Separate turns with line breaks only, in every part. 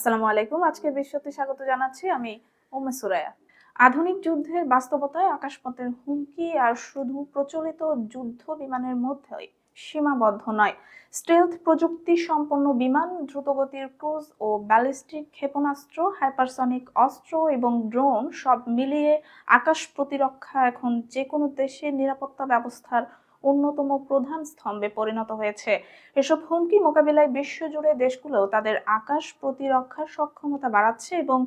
আসসালামু আলাইকুম। আজকের বিশ্বতে স্বাগত জানাচ্ছি আমি উম্মে সুরায়া। আধুনিক যুদ্ধের বাস্তবতায় আকাশপথের হুমকি আর শুধু প্রচলিত যুদ্ধ বিমানের মধ্যেই সীমাবদ্ধ নয়। স্টেলথ প্রযুক্তি সম্পন্ন বিমান, দ্রুতগতির ক্রুজ ও ব্যালিস্টিক ক্ষেপণাস্ত্র, হাইপারসনিক অস্ত্র এবং ড্রোন সব মিলিয়ে আকাশ প্রতিরক্ষা এখন যেকোনো দেশের নিরাপত্তা ব্যবস্থার অন্যতম প্রধান স্তম্ভে পরিণত হয়েছে। এসব হুমকি মোকাবিলায় বিশ্বজুড়ে দেশগুলো তাদের আকাশ প্রতিরক্ষার সক্ষমতা বাড়াচ্ছে এবং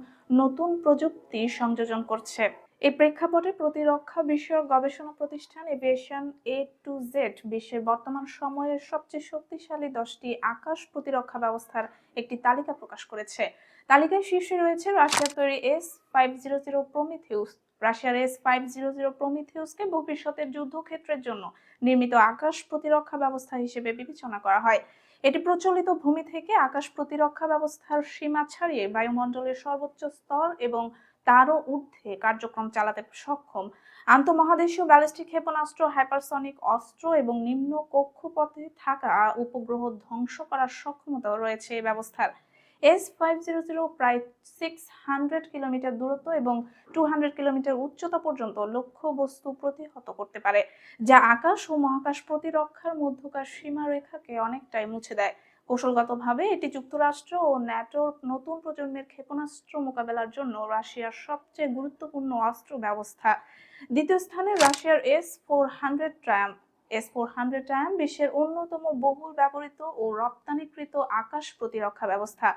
নতুন প্রযুক্তি সংযোজন করছে। এই প্রেক্ষাপটে প্রতিরক্ষা বিষয়ক গবেষণা প্রতিষ্ঠান এভিয়েশন এ টু জেড বিশ্বের বর্তমান সময়ের সবচেয়ে শক্তিশালী 10টি আকাশ প্রতিরক্ষা ব্যবস্থার একটি তালিকা প্রকাশ করেছে। তালিকায় শীর্ষে রয়েছে রাশিয়ার তৈরি S-500 প্রমিথিউস। রাশিয়ার S-500 প্রমিথিউসকে ভবিষ্যতের যুদ্ধক্ষেত্রের জন্য নির্মিত আকাশ প্রতিরক্ষা ব্যবস্থা হিসেবে বিবেচনা করা হয়। এটি প্রচলিত ভূমি থেকে আকাশ প্রতিরক্ষা ব্যবস্থার সীমা ছাড়িয়ে বায়ুমণ্ডলের সর্বোচ্চ স্তর এবং তারও ঊর্ধ্বে কার্যক্রম চালাতে সক্ষম। আন্তঃমহাদেশীয় ব্যালিস্টিক ক্ষেপণাস্ত্র, হাইপারসনিক অস্ত্র এবং নিম্ন কক্ষপথে থাকা উপগ্রহ ধ্বংস করার সক্ষমতাও রয়েছে এই ব্যবস্থার। S-500 প্রায় 600 কিলোমিটার দূরত্ব এবং 200 কিলোমিটার উচ্চতা পর্যন্ত লক্ষ্য বস্তু প্রতিহত করতে পারে, যা আকাশ ও মহাকাশ প্রতিরক্ষার মধ্যকার সীমারেখাকে অনেকটাই মুছে দেয়। কৌশলগতভাবে এটি যুক্তরাষ্ট্র ও ন্যাটোর নতুন প্রজন্মের ক্ষেপণাস্ত্র মোকাবেলার জন্য রাশিয়ার সবচেয়ে গুরুত্বপূর্ণ অস্ত্র ব্যবস্থা। দ্বিতীয় স্থানে রাশিয়ার S-400 বিশ্বের অন্যতম বহুল ব্যবহৃত ও রপ্তানিকৃত আকাশ প্রতিরক্ষা ব্যবস্থা।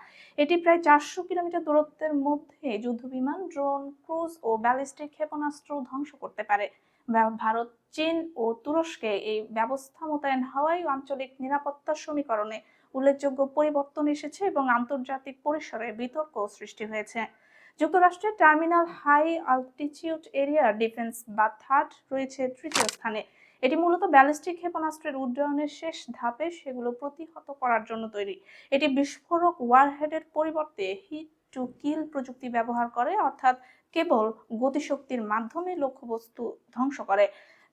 এটি প্রায় 400 কিলোমিটার দূরত্বের মধ্যে যুদ্ধবিমান, ড্রোন, ক্রুজ ও ব্যালিস্টিক ক্ষেপণাস্ত্র ধ্বংস করতে পারে। ভারত, চীন ও তুরস্কে এই ব্যবস্থা মোতায়েন হওয়ায় আঞ্চলিক নিরাপত্তা সমীকরণে উল্লেখযোগ্য পরিবর্তন এসেছে এবং আন্তর্জাতিক পরিসরে বিতর্ক সৃষ্টি হয়েছে। যুক্তরাষ্ট্রের terminal high altitude area defence বা থার্ড রয়েছে তৃতীয় স্থানে। এটি মূলত ব্যালিস্টিক ক্ষেপণাস্ত্রের উড্ডয়নের শেষ ধাপে সেগুলো প্রতিহত করার জন্য তৈরি। এটি বিস্ফোরক ওয়ারহেডের পরিবর্তে হিট টু কিল প্রযুক্তি ব্যবহার করে, অর্থাৎ কেবল গতিশক্তির মাধ্যমে লক্ষ্যবস্তু ধ্বংস করে।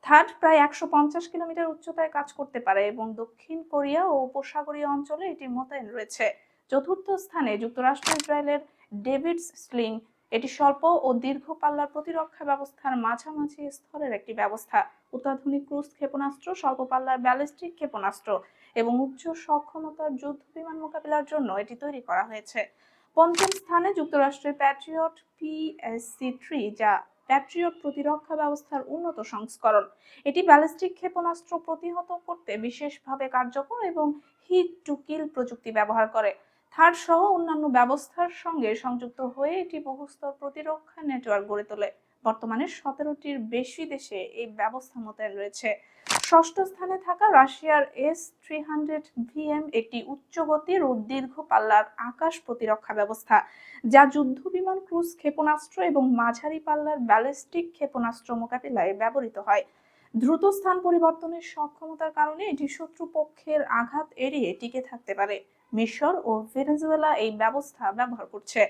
থার্ড প্রায় 150 কিলোমিটার উচ্চতায় কাজ করতে পারে এবং দক্ষিণ কোরিয়া ও উপসাগরীয় অঞ্চলে এটি মোতায়েন রয়েছে। চতুর্থ স্থানে যুক্তরাষ্ট্র ইসরায়েলের ডেভিডস স্লিং। এটি স্বল্প ও দীর্ঘ পাল্লার প্রতিরক্ষা ব্যবস্থার মাঝামাঝি স্তরের একটি ব্যবস্থা। অত্যাধুনিক ক্রুজ ক্ষেপণাস্ত্র, স্বল্প পাল্লার ব্যালিস্টিক ক্ষেপণাস্ত্র এবং উচ্চ সক্ষমতার যুদ্ধ বিমান মোকাবিলার জন্য এটি তৈরি করা হয়েছে। পঞ্চম স্থানে যুক্তরাষ্ট্রের প্যাট্রিয়ট PSC-3, যা প্যাট্রিয়ট প্রতিরক্ষা ব্যবস্থার উন্নত সংস্করণ। এটি ব্যালিস্টিক ক্ষেপণাস্ত্র প্রতিহত করতে বিশেষভাবে কার্যকর এবং হিট টু কিল প্রযুক্তি ব্যবহার করে। থার্ড সহ অন্যান্য ব্যবস্থার সঙ্গে সংযুক্ত হয়ে এটি বহুস্তর প্রতিরক্ষা নেটওয়ার্ক গড়ে তোলে। বর্তমানে 17টির বেশি দেশে এই ব্যবস্থা মোতায়েন রয়েছে। ষষ্ঠ স্থানে থাকা রাশিয়ার S-300VM একটি উচ্চ গতির ও দীর্ঘ পাল্লার আকাশ প্রতিরক্ষা ব্যবস্থা, যা যুদ্ধ বিমান, ক্রুজ ক্ষেপণাস্ত্র এবং মাঝারি পাল্লার ব্যালিস্টিক ক্ষেপণাস্ত্র মোকাবিলায় ব্যবহৃত হয়। দ্রুত স্থান পরিবর্তনের সক্ষমতার কারণে এটি শত্রুপক্ষের আঘাত এড়িয়ে টিকে থাকতে পারে। মিশর ও ভেনেজুয়েলা এই ব্যবস্থা ব্যবহার করছে।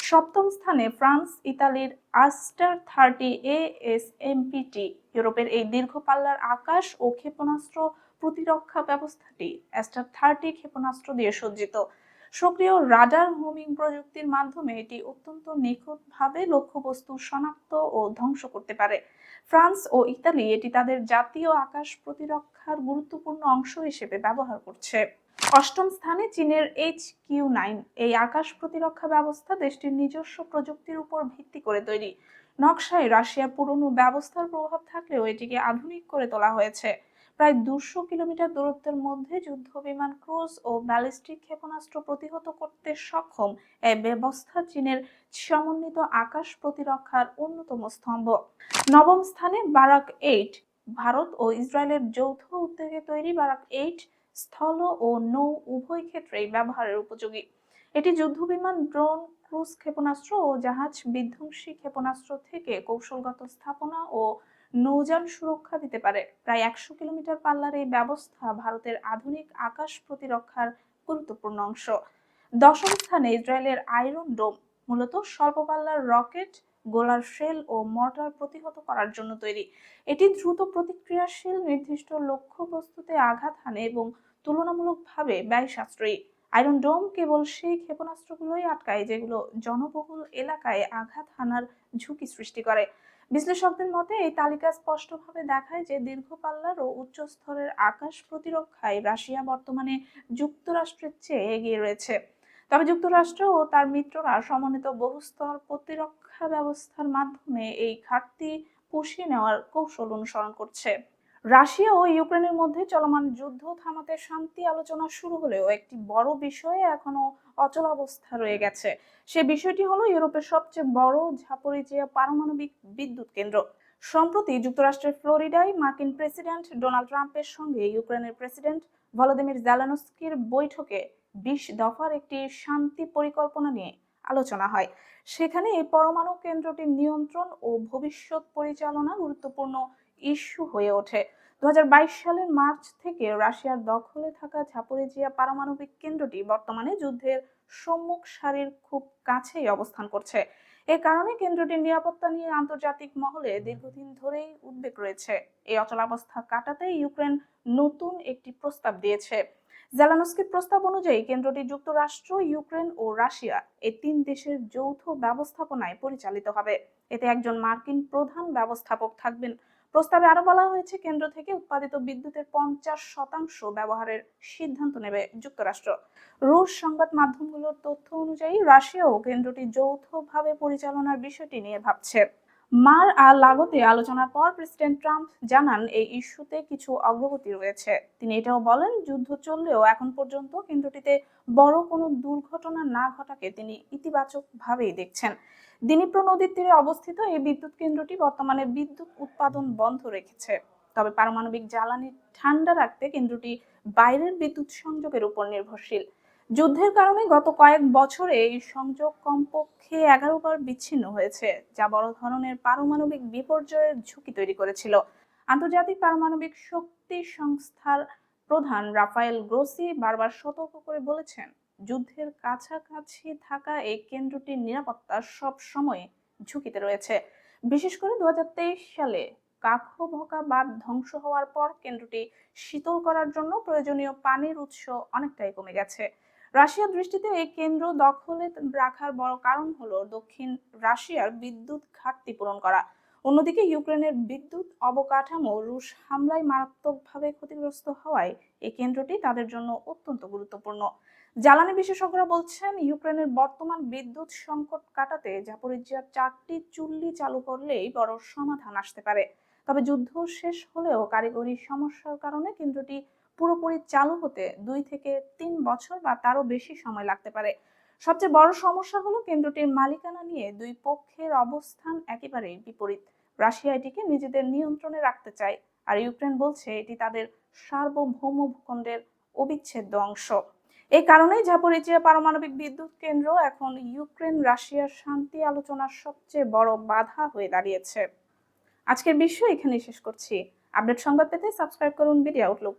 সপ্তম স্থানে ফ্রান্স, ইতালির আস্টার 30 ASMPT। ইউরোপের এই দীর্ঘ পাল্লার আকাশ ও ক্ষেপণাস্ত্র প্রতিরক্ষা ব্যবস্থাটি অ্যাস্টার 30 ক্ষেপণাস্ত্র দিয়ে সজ্জিত। সক্রিয় রাডার হোমিং প্রযুক্তির মাধ্যমে এটি অত্যন্ত নিখুঁতভাবে লক্ষ্যবস্তু শনাক্ত ও ধ্বংস করতে পারে। ফ্রান্স ও ইতালি এটি তাদের জাতীয় আকাশ প্রতিরক্ষার গুরুত্বপূর্ণ অংশ হিসেবে ব্যবহার করছে। অষ্টম স্থানে চীনের HQ-9। এই আকাশ প্রতিরক্ষা ব্যবস্থা দেশটির নিজস্ব প্রযুক্তির উপর ভিত্তি করে তৈরি। নকশায় রাশিয়ার পুরনো ব্যবস্থার প্রভাব থাকলেও এটিকে আধুনিক করে তোলা হয়েছে। প্রায় 200 কিলোমিটার দূরত্বের মধ্যে যুদ্ধ বিমান, ক্রুজ ও ব্যালিস্টিক ক্ষেপণাস্ত্র প্রতিহত করতে সক্ষম এই ব্যবস্থা চীনের সমন্বিত আকাশ প্রতিরক্ষার অন্যতম স্তম্ভ। নবম স্থানে বারাক 8। ভারত ও ইসরায়েলের যৌথ উদ্যোগে তৈরি বারাক 8 স্থল ও নৌ উভয় ক্ষেত্রেই ব্যবহারের উপযোগী। এটি যুদ্ধবিমান, ড্রোন, ক্রুজ ক্ষেপণাস্ত্র ও জাহাজ বিধ্বংসী ক্ষেপণাস্ত্র থেকে কৌশলগত স্থাপনা ও নৌযান সুরক্ষা দিতে পারে। প্রায় 100 কিলোমিটার পাল্লার এই ব্যবস্থা ভারতের আধুনিক আকাশ প্রতিরক্ষার গুরুত্বপূর্ণ অংশ। দশম স্থানে ইসরায়েলের আয়রন ডোম। মূলত স্বল্প পাল্লার রকেট, গোলার শেল ও মর্টার প্রতিহত করার জন্য তৈরি। এটি দ্রুত প্রতিক্রিয়াশীল, নির্দিষ্ট লক্ষ্যবস্তুতে আঘাত হানে এবং তুলনামূলকভাবে ব্যয় সাশ্রয়ী। আয়রন ডোম কেবল সেই ক্ষেপণাস্ত্রগুলোই আটকায় যেগুলো জনবহুল এলাকায় আঘাত হানার ঝুঁকি সৃষ্টি করে। বিশ্লেষকদের মতে এই তালিকা স্পষ্টভাবে দেখায় যে দীর্ঘ পাল্লার ও উচ্চ স্তরের আকাশ প্রতিরক্ষায় রাশিয়া বর্তমানে যুক্তরাষ্ট্রের চেয়ে এগিয়ে রয়েছে। তবে যুক্তরাষ্ট্র ও তার মিত্ররা সমন্বিত বহুস্তর প্রতিরক্ষা ব্যবস্থার মাধ্যমে এই ঘাটতি পুষিয়ে নেওয়ার কৌশল অনুসরণ করছে। রাশিয়া ও ইউক্রেনের মধ্যে চলমান যুদ্ধ থামাতে শান্তি আলোচনা শুরু হলেও একটি বড় বিষয়ে এখনো অচলাবস্থা রয়ে গেছে। সে বিষয়টি হলো ইউরোপের সবচেয়ে বড় জাপোরিজিয়া পারমাণবিক বিদ্যুৎ কেন্দ্র। সম্প্রতি যুক্তরাষ্ট্রের ফ্লোরিডায় মার্কিন প্রেসিডেন্ট ডোনাল্ড ট্রাম্পের সঙ্গে ইউক্রেনের প্রেসিডেন্ট ভলোদিমির জেলেনস্কির বৈঠকে 20 দফার একটি শান্তি পরিকল্পনা নিয়ে আলোচনা হয়। সেখানে এই পরমাণু কেন্দ্রটির নিয়ন্ত্রণ ও ভবিষ্যৎ পরিচালনা গুরুত্বপূর্ণ ইস্যু হয়ে ওঠে। 2022 সালের মার্চ থেকে রাশিয়ার দখলে থাকা জাপোরিজিয়া পারমাণবিক কেন্দ্রটি বর্তমানে যুদ্ধের সম্মুখ সারির খুব কাছেই অবস্থান করছে। এ কারণে কেন্দ্রটির নিরাপত্তা নিয়ে আন্তর্জাতিক মহলে দীর্ঘদিন ধরেই উদ্বেগ রয়েছে। এই অচলাবস্থা কাটাতে ইউক্রেন নতুন একটি প্রস্তাব দিয়েছে। জেলেনস্কির প্রস্তাব অনুযায়ী কেন্দ্রটি যুক্তরাষ্ট্র, ইউক্রেন ও রাশিয়া এই 3 দেশের যৌথ ব্যবস্থাপনায় পরিচালিত হবে। এতে একজন মার্কিন প্রধান ব্যবস্থাপক থাকবেন। প্রস্তাবে আরো বলা হয়েছে, কেন্দ্র থেকে উৎপাদিত বিদ্যুতের 50% ব্যবহারের সিদ্ধান্ত নেবে যুক্তরাষ্ট্র। রুশ সংবাদ মাধ্যমগুলোর তথ্য অনুযায়ী রাশিয়াও কেন্দ্রটি যৌথভাবে পরিচালনার বিষয়টি নিয়ে ভাবছে। মার আর লাগোতে আলোচনার পর প্রেসিডেন্ট ট্রাম্প জানান এই ইস্যুতে কিছু অগ্রগতি রয়েছে। তিনি এটাও বলেন, যুদ্ধ চললেও এখন পর্যন্ত কেন্দ্রটিতে বড় কোনো দুর্ঘটনা না ঘটাকে তিনি ইতিবাচকভাবেই দেখছেন। দিনিপ্রো নদীর তীরে অবস্থিত এই বিদ্যুৎ কেন্দ্রটি বর্তমানে বিদ্যুৎ উৎপাদন বন্ধ রেখেছে। তবে পারমাণবিক জ্বালানি ঠান্ডা রাখতে কেন্দ্রটি বাইরের বিদ্যুৎ সংযোগের উপর নির্ভরশীল। যুদ্ধের কারণে গত কয়েক বছরে এই সংযোগ কমপক্ষে 11 বার বিচ্ছিন্ন হয়েছে, যা বড় ধরনের পারমাণবিক বিপর্যয়ের ঝুঁকি তৈরি করেছিল। আন্তর্জাতিক পারমাণবিক শক্তি সংস্থার প্রধান রাফায়েল গ্রোসি বারবার সতর্ক করে বলেছেন, যুদ্ধের কাছাকাছি থাকা এই কেন্দ্রটির নিরাপত্তা সব সময় ঝুঁকিতে রয়েছে। বিশেষ করে 2023 সালে কাখোভকা বাঁধ ধ্বংস হওয়ার পর কেন্দ্রটি শীতল করার জন্য প্রয়োজনীয় পানির উৎস অনেকটাই কমে গেছে। রাশিয়ার দৃষ্টিতে এই কেন্দ্র দখলে রাখার বড় কারণ হলো দক্ষিণ রাশিয়ার বিদ্যুৎ ঘাটতি পূরণ করা। অন্যদিকে ইউক্রেনের বিদ্যুৎ অবকাঠামো রুশ হামলায় মারাত্মকভাবে ক্ষতিগ্রস্ত হওয়ায় এই কেন্দ্রটি তাদের জন্য অত্যন্ত গুরুত্বপূর্ণ। জ্বালানি বিশেষজ্ঞরা বলছেন, ইউক্রেনের বর্তমান বিদ্যুৎ সংকট কাটাতে জাপোরিজিয়ার 4টি চুল্লি চালু করলেই বড় সমাধান আসতে পারে। তবে যুদ্ধ শেষ হলেও কারিগরি সমস্যার কারণে কেন্দ্রটি পুরোপুরি চালু হতে 2 থেকে 3 বছর বা তারও বেশি সময় লাগতে পারে। সবচেয়ে বড় সমস্যা হলো কেন্দ্রটির মালিকানা নিয়ে দুই পক্ষের অবস্থান একেবারেই বিপরীত। রাশিয়া এটিকে নিজেদের নিয়ন্ত্রণে রাখতে চায়, আর ইউক্রেন বলছে এটি তাদের সার্বভৌম ভূখণ্ডের অবিচ্ছেদ্য অংশ। এই কারণেই জাপোরিজিয়া পারমাণবিক বিদ্যুৎ কেন্দ্র এখন ইউক্রেন রাশিয়ার শান্তি আলোচনার সবচেয়ে বড় বাধা হয়ে দাঁড়িয়েছে। আজকের বিষয় এখানেই শেষ করছি। আপডেট সংবাদ পেতে সাবস্ক্রাইব করুন মিডিয়া আউটলুক।